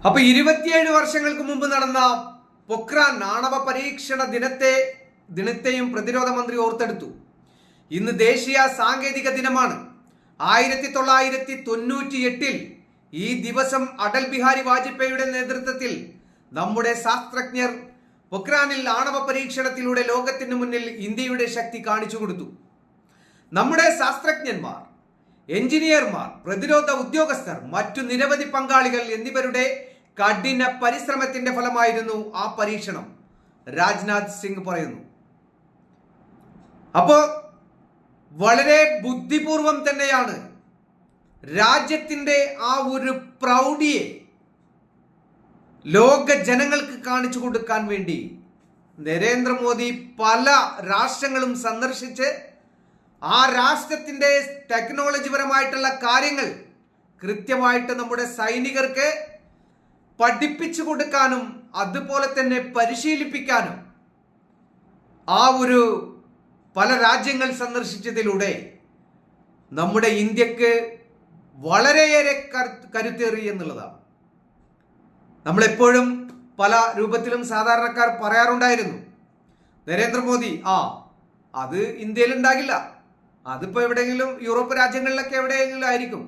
അപ്പൊ 27 വർഷങ്ങൾക്ക് മുമ്പ് നടന്ന പൊക്രാൻ ആണവ പരീക്ഷണ ദിനത്തെയും പ്രതിരോധ മന്ത്രി ഓർത്തെടുത്തു. ഇന്ന് ദേശീയ സാങ്കേതിക ദിനമാണ്. 1998 ഈ ദിവസം അടൽ ബിഹാരി വാജ്പേയിയുടെ നേതൃത്വത്തിൽ നമ്മുടെ ശാസ്ത്രജ്ഞർ പൊക്രാനിൽ ആണവ പരീക്ഷണത്തിലൂടെ ലോകത്തിന് മുന്നിൽ ഇന്ത്യയുടെ ശക്തി കാണിച്ചു കൊടുത്തു. നമ്മുടെ ശാസ്ത്രജ്ഞന്മാർ, എഞ്ചിനീയർമാർ, പ്രതിരോധ ഉദ്യോഗസ്ഥർ, മറ്റു നിരവധി പങ്കാളികൾ എന്നിവരുടെ കഠിന പരിശ്രമത്തിന്റെ ഫലമായിരുന്നു ആ പരീക്ഷണം, രാജ്നാഥ് സിംഗ് പറയുന്നു. അപ്പോ വളരെ ബുദ്ധിപൂർവം തന്നെയാണ് രാജ്യത്തിന്റെ ആ ഒരു പ്രൗഢിയെ ലോക ജനങ്ങൾക്ക് കാണിച്ചു കൊടുക്കാൻ വേണ്ടി നരേന്ദ്രമോദി പല രാഷ്ട്രങ്ങളും സന്ദർശിച്ച് ആ രാഷ്ട്രത്തിന്റെ ടെക്നോളജിപരമായിട്ടുള്ള കാര്യങ്ങൾ കൃത്യമായിട്ട് നമ്മുടെ സൈനികർക്ക് പഠിപ്പിച്ചു കൊടുക്കാനും അതുപോലെ തന്നെ പരിശീലിപ്പിക്കാനും ആ ഒരു പല രാജ്യങ്ങൾ സന്ദർശിച്ചതിലൂടെ നമ്മുടെ ഇന്ത്യക്ക് വളരെയേറെ കരുത്തേറി എന്നുള്ളതാണ്. നമ്മളെപ്പോഴും പല രൂപത്തിലും സാധാരണക്കാർ പറയാറുണ്ടായിരുന്നു, നരേന്ദ്രമോദി അത് ഇന്ത്യയിൽ ഉണ്ടാകില്ല, അതിപ്പോ എവിടെയെങ്കിലും യൂറോപ്പ് രാജ്യങ്ങളിലൊക്കെ എവിടെയെങ്കിലും ആയിരിക്കും,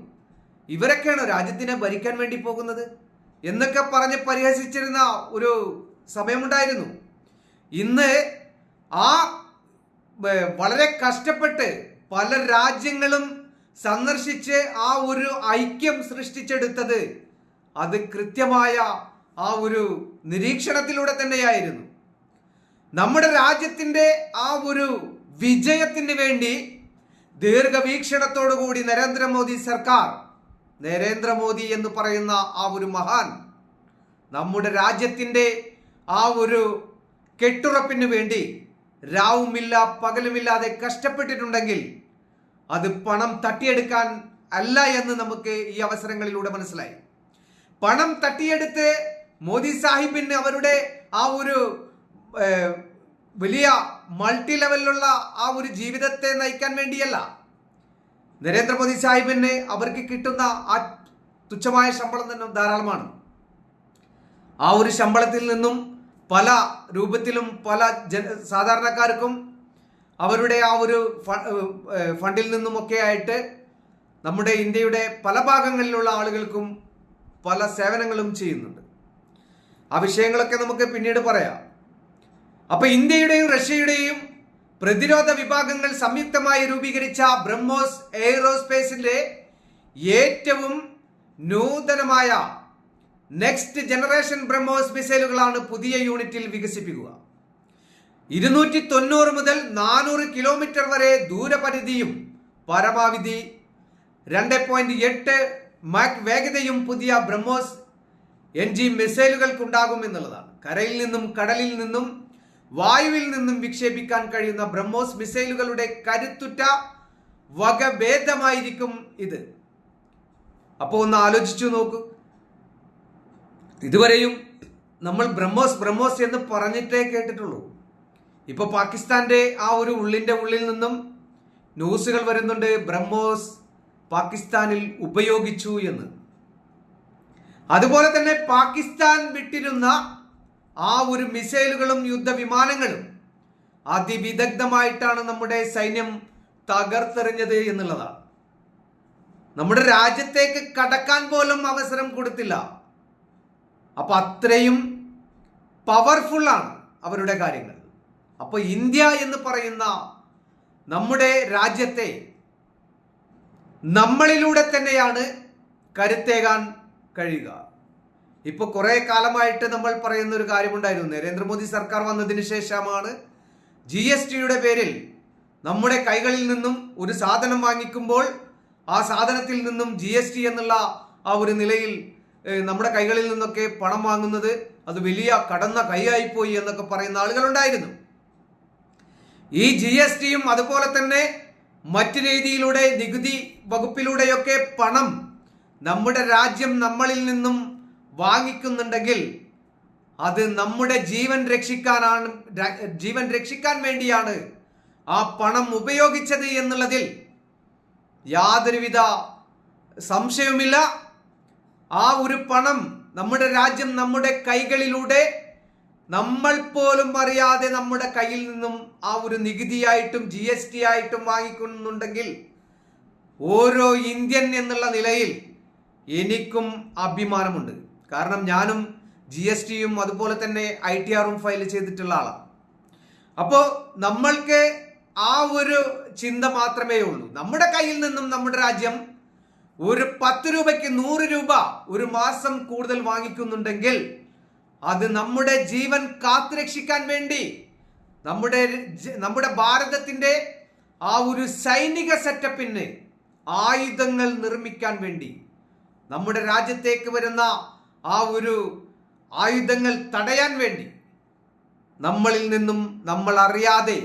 ഇവരൊക്കെയാണോ രാജ്യത്തിനെ ഭരിക്കാൻ വേണ്ടി പോകുന്നത് എന്നൊക്കെ പറഞ്ഞ് പരിഹസിച്ചിരുന്ന ഒരു സമയമുണ്ടായിരുന്നു. ഇന്ന് ആ വളരെ കഷ്ടപ്പെട്ട് പല രാജ്യങ്ങളും സന്ദർശിച്ച് ആ ഒരു ഐക്യം സൃഷ്ടിച്ചെടുത്തത് അത് കൃത്യമായ ആ ഒരു നിരീക്ഷണത്തിലൂടെ തന്നെയായിരുന്നു. നമ്മുടെ രാജ്യത്തിന്റെ ആ ഒരു വിജയത്തിന് വേണ്ടി ദീർഘവീക്ഷണത്തോടുകൂടി നരേന്ദ്രമോദി സർക്കാർ, നരേന്ദ്രമോദി എന്ന് പറയുന്ന ആ ഒരു മഹാൻ നമ്മുടെ രാജ്യത്തിന്റെ ആ ഒരു കെട്ടുറപ്പിന് വേണ്ടി രാവുമില്ല പകലുമില്ലാതെ കഷ്ടപ്പെട്ടിട്ടുണ്ടെങ്കിൽ അത് പണം തട്ടിയെടുക്കാൻ അല്ല എന്ന് നമുക്ക് ഈ അവസരങ്ങളിലൂടെ മനസ്സിലായി. പണം തട്ടിയെടുത്ത് മോദി സാഹിബിന് അവരുടെ ആ ഒരു വലിയ മൾട്ടി ലെവലിലുള്ള ആ ഒരു ജീവിതത്തെ നയിക്കാൻ വേണ്ടിയല്ല. നരേന്ദ്രമോദി സാഹിബിന് അവർക്ക് കിട്ടുന്ന ആ തുച്ഛമായ ശമ്പളം തന്നെ ധാരാളമാണ്. ആ ഒരു ശമ്പളത്തിൽ നിന്നും പല രൂപത്തിലും പല സാധാരണക്കാർക്കും അവരുടെ ആ ഒരു ഫണ്ടിൽ നിന്നുമൊക്കെ ആയിട്ട് നമ്മുടെ ഇന്ത്യയുടെ പല ഭാഗങ്ങളിലുള്ള ആളുകൾക്കും പല സേവനങ്ങളും ചെയ്യുന്നുണ്ട്. ആ വിഷയങ്ങളൊക്കെ നമുക്ക് പിന്നീട് പറയാം. അപ്പൊ ഇന്ത്യയുടെയും റഷ്യയുടെയും പ്രതിരോധ വിഭാഗങ്ങൾ സംയുക്തമായി രൂപീകരിച്ച ബ്രഹ്മോസ് എയ്റോസ്പേസിന്റെ ഏറ്റവും നൂതനമായ നെക്സ്റ്റ് ജനറേഷൻ ബ്രഹ്മോസ് മിസൈലുകളാണ് പുതിയ യൂണിറ്റിൽ വികസിപ്പിക്കുക. 290 മുതൽ 400 കിലോമീറ്റർ വരെ ദൂരപരിധിയും പരമാവധി 2.8 മാക് വേഗതയും പുതിയ ബ്രഹ്മോസ് NG മിസൈലുകൾക്കുണ്ടാകും എന്നുള്ളതാണ്. കരയിൽ നിന്നും കടലിൽ നിന്നും വായുവിൽ നിന്നും വിക്ഷേപിക്കാൻ കഴിയുന്ന ബ്രഹ്മോസ് മിസൈലുകളുടെ കരുത്തുറ്റ വകഭേദമായിരിക്കും ഇത്. അപ്പോൾ ഒന്ന് ആലോചിച്ചു നോക്കൂ. ഇതുവരെയും നമ്മൾ ബ്രഹ്മോസ് എന്ന് പറഞ്ഞിട്ടേ കേട്ടിട്ടുള്ളൂ. ഇപ്പൊ പാകിസ്ഥാന്റെ ആ ഒരു ഉള്ളിൽ നിന്നും ന്യൂസുകൾ വരുന്നുണ്ട്, ബ്രഹ്മോസ് പാകിസ്ഥാനിൽ ഉപയോഗിച്ചു എന്ന്. അതുപോലെ തന്നെ പാകിസ്ഥാൻ വിട്ടിരുന്ന ആ ഒരു മിസൈലുകളും യുദ്ധവിമാനങ്ങളും അതിവിദഗ്ധമായിട്ടാണ് നമ്മുടെ സൈന്യം തകർത്തെറിഞ്ഞത് എന്നുള്ളതാണ്. നമ്മുടെ രാജ്യത്തേക്ക് കടക്കാൻ പോലും അവസരം കൊടുത്തില്ല. അപ്പൊ അത്രയും പവർഫുള്ളാണ് അവരുടെ കാര്യങ്ങൾ. അപ്പൊ ഇന്ത്യ എന്ന് പറയുന്ന നമ്മുടെ രാജ്യത്തെ നമ്മളിലൂടെ തന്നെയാണ് കരുത്തേകാൻ കഴിയുക. ഇപ്പൊ കുറെ കാലമായിട്ട് നമ്മൾ പറയുന്ന ഒരു കാര്യമുണ്ടായിരുന്നു. നരേന്ദ്രമോദി സർക്കാർ വന്നതിന് ശേഷമാണ് GSTയുടെ പേരിൽ നമ്മുടെ കൈകളിൽ നിന്നും ഒരു സാധനം വാങ്ങിക്കുമ്പോൾ ആ സാധനത്തിൽ നിന്നും GST എന്നുള്ള ആ ഒരു നിലയിൽ നമ്മുടെ കൈകളിൽ നിന്നൊക്കെ പണം വാങ്ങുന്നത് അത് വലിയ കടന്ന കൈയായിപ്പോയി എന്നൊക്കെ പറയുന്ന ആളുകളുണ്ടായിരുന്നു. ഈ GSTയും അതുപോലെ തന്നെ മറ്റു രീതിയിലൂടെ നികുതി വകുപ്പിലൂടെയൊക്കെ പണം നമ്മുടെ രാജ്യം നമ്മളിൽ നിന്നും വാങ്ങിക്കുന്നുണ്ടെങ്കിൽ അത് നമ്മുടെ ജീവൻ രക്ഷിക്കാൻ വേണ്ടിയാണ് ആ പണം ഉപയോഗിച്ചത് എന്നുള്ളതിൽ യാതൊരുവിധ സംശയവുമില്ല. ആ ഒരു പണം നമ്മുടെ രാജ്യം നമ്മുടെ കൈകളിലൂടെ നമ്മൾ പോലും അറിയാതെ നമ്മുടെ കയ്യിൽ നിന്നും ആ ഒരു നികുതിയായിട്ടും GST ആയിട്ടും വാങ്ങിക്കുന്നുണ്ടെങ്കിൽ ഓരോ ഇന്ത്യൻ എന്നുള്ള നിലയിൽ എനിക്കും അഭിമാനമുണ്ട്. കാരണം ഞാനും GSTയും അതുപോലെ തന്നെ ITRും ഫയൽ ചെയ്തിട്ടുള്ള ആളാണ്. അപ്പോൾ നമ്മൾക്ക് ആ ഒരു ചിന്ത മാത്രമേ ഉള്ളൂ. നമ്മുടെ കയ്യിൽ നിന്നും നമ്മുടെ രാജ്യം ഒരു 10 രൂപയ്ക്ക് 100 രൂപ ഒരു മാസം കൂടുതൽ വാങ്ങിക്കുന്നുണ്ടെങ്കിൽ അത് നമ്മുടെ ജീവൻ കാത്തുരക്ഷിക്കാൻ വേണ്ടി, നമ്മുടെ ഭാരതത്തിന്റെ ആ ഒരു സൈനിക സെറ്റപ്പിന് ആയുധങ്ങൾ നിർമ്മിക്കാൻ വേണ്ടി, നമ്മുടെ രാജ്യത്തേക്ക് വരുന്ന ആ ഒരു ആയുധങ്ങൾ തടയാൻ വേണ്ടി നമ്മളിൽ നിന്നും നമ്മൾ അറിയാതെ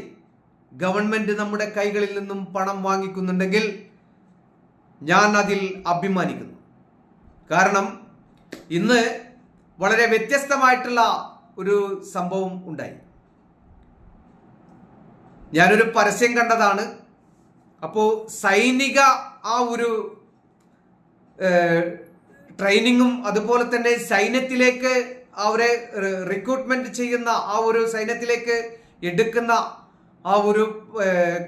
ഗവൺമെന്റ് നമ്മുടെ കൈകളിൽ നിന്നും പണം വാങ്ങിക്കുന്നുണ്ടെങ്കിൽ ഞാൻ അതിൽ അഭിമാനിക്കുന്നു. കാരണം ഇന്ന് വളരെ വ്യത്യസ്തമായിട്ടുള്ള ഒരു സംഭവം ഉണ്ടായി. ഞാനൊരു പരസ്യം കണ്ടതാണ്. അപ്പോൾ സൈനിക ആ ഒരു ട്രെയിനിങ്ങും അതുപോലെ തന്നെ സൈന്യത്തിലേക്ക് അവരെ റിക്രൂട്ട്മെന്റ് ചെയ്യുന്ന ആ ഒരു സൈന്യത്തിലേക്ക് എടുക്കുന്ന ആ ഒരു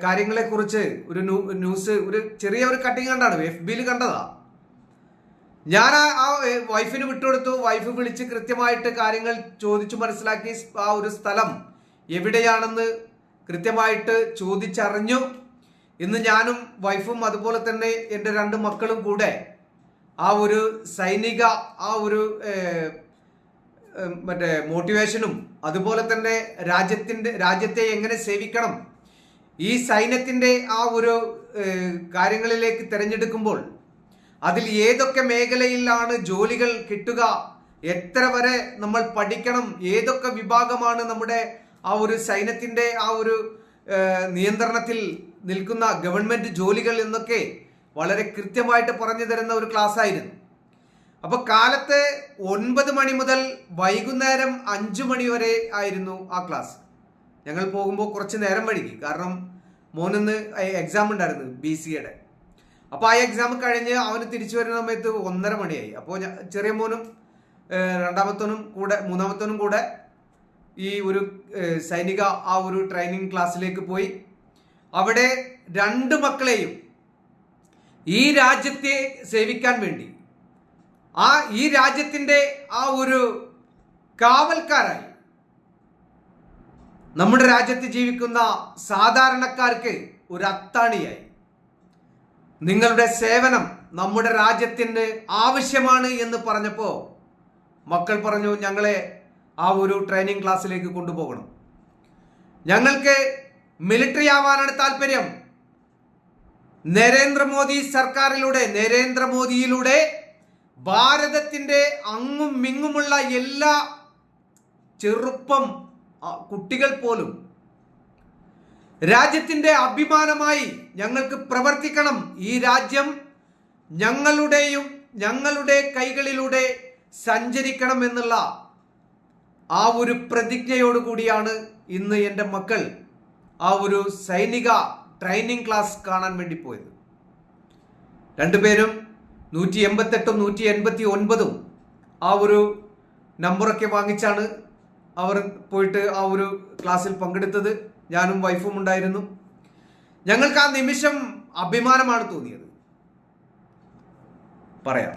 കാര്യങ്ങളെ കുറിച്ച് ഒരു ന്യൂസ്, ഒരു ചെറിയ ഒരു കട്ടിങ് കണ്ടാണ്, FBയിൽ കണ്ടതാ. ഞാൻ ആ വൈഫിന് വിട്ടുകൊടുത്തു. വൈഫ് വിളിച്ച് കൃത്യമായിട്ട് കാര്യങ്ങൾ ചോദിച്ചു മനസ്സിലാക്കി ആ ഒരു സ്ഥലം എവിടെയാണെന്ന് കൃത്യമായിട്ട് ചോദിച്ചറിഞ്ഞു. ഇന്ന് ഞാനും വൈഫും അതുപോലെ തന്നെ എൻ്റെ 2 മക്കളും കൂടെ ആ ഒരു സൈനിക ആ ഒരു മറ്റേ മോട്ടിവേഷനും അതുപോലെ തന്നെ രാജ്യത്തെ എങ്ങനെ സേവിക്കണം, ഈ സൈന്യത്തിന്റെ ആ ഒരു കാര്യങ്ങളിലേക്ക് തിരഞ്ഞെടുക്കുമ്പോൾ അതിൽ ഏതൊക്കെ മേഖലയിലാണ് ജോലികൾ കിട്ടുക, എത്ര വരെ നമ്മൾ പഠിക്കണം, ഏതൊക്കെ വിഭാഗമാണ് നമ്മുടെ ആ ഒരു സൈന്യത്തിന്റെ ആ ഒരു നിയന്ത്രണത്തിൽ നിൽക്കുന്ന ഗവൺമെന്റ് ജോലികൾ എന്നൊക്കെ വളരെ കൃത്യമായിട്ട് പറഞ്ഞു തരുന്ന ഒരു ക്ലാസ് ആയിരുന്നു. അപ്പൊ കാലത്ത് 9 മണി മുതൽ വൈകുന്നേരം 5 മണി വരെ ആയിരുന്നു ആ ക്ലാസ്. ഞങ്ങൾ പോകുമ്പോൾ കുറച്ച് നേരം വൈകി. കാരണം മോനിന്ന് എക്സാം ഉണ്ടായിരുന്നു BCAയുടെ. അപ്പോൾ ആ എക്സാം കഴിഞ്ഞ് അവന് തിരിച്ചു വരുന്ന സമയത്ത് 1:30 മണിയായി. അപ്പോൾ ചെറിയ മോനും മൂന്നാമത്തോനും കൂടെ ഈ ഒരു സൈനിക ആ ഒരു ട്രെയിനിങ് ക്ലാസ്സിലേക്ക് പോയി. അവിടെ 2 മക്കളെയും ഈ രാജ്യത്തെ സേവിക്കാൻ വേണ്ടി, ഈ രാജ്യത്തിന്റെ ആ ഒരു കാവൽക്കാരായി, നമ്മുടെ രാജ്യത്ത് ജീവിക്കുന്ന സാധാരണക്കാർക്ക് ഒരു അത്താണിയായി നിങ്ങളുടെ സേവനം നമ്മുടെ രാജ്യത്തിന് ആവശ്യമാണ് എന്ന് പറഞ്ഞപ്പോൾ മക്കൾ പറഞ്ഞു, ഞങ്ങളെ ആ ഒരു ട്രെയിനിങ് ക്ലാസ്സിലേക്ക് കൊണ്ടുപോകണം, ഞങ്ങൾക്ക് മിലിറ്ററി ആവാനാണ് താല്പര്യം. നരേന്ദ്രമോദിയിലൂടെ ഭാരതത്തിന്റെ അങ്ങും മിങ്ങുമുള്ള എല്ലാ ചെറുപ്പം കുട്ടികൾ പോലും രാജ്യത്തിന്റെ അഭിമാനമായി ഞങ്ങൾക്ക് പ്രവർത്തിക്കണം, ഈ രാജ്യം ഞങ്ങളുടെ കൈകളിലൂടെ സഞ്ചരിക്കണം എന്നുള്ള ആ ഒരു പ്രതിജ്ഞയോടുകൂടിയാണ് ഇന്ന് എൻ്റെ മക്കൾ ആ ഒരു സൈനിക ട്രെയിനിങ് ക്ലാസ് കാണാൻ വേണ്ടി പോയത്. 2 പേരും 188ഉം 189ഉം ആ ഒരു നമ്പറൊക്കെ വാങ്ങിച്ചാണ് അവർ പോയിട്ട് ആ ഒരു ക്ലാസ്സിൽ പങ്കെടുത്തത്. ഞാനും വൈഫും ഉണ്ടായിരുന്നു. ഞങ്ങൾക്ക് ആ നിമിഷം അഭിമാനമാണ് തോന്നിയത്. പറയാം.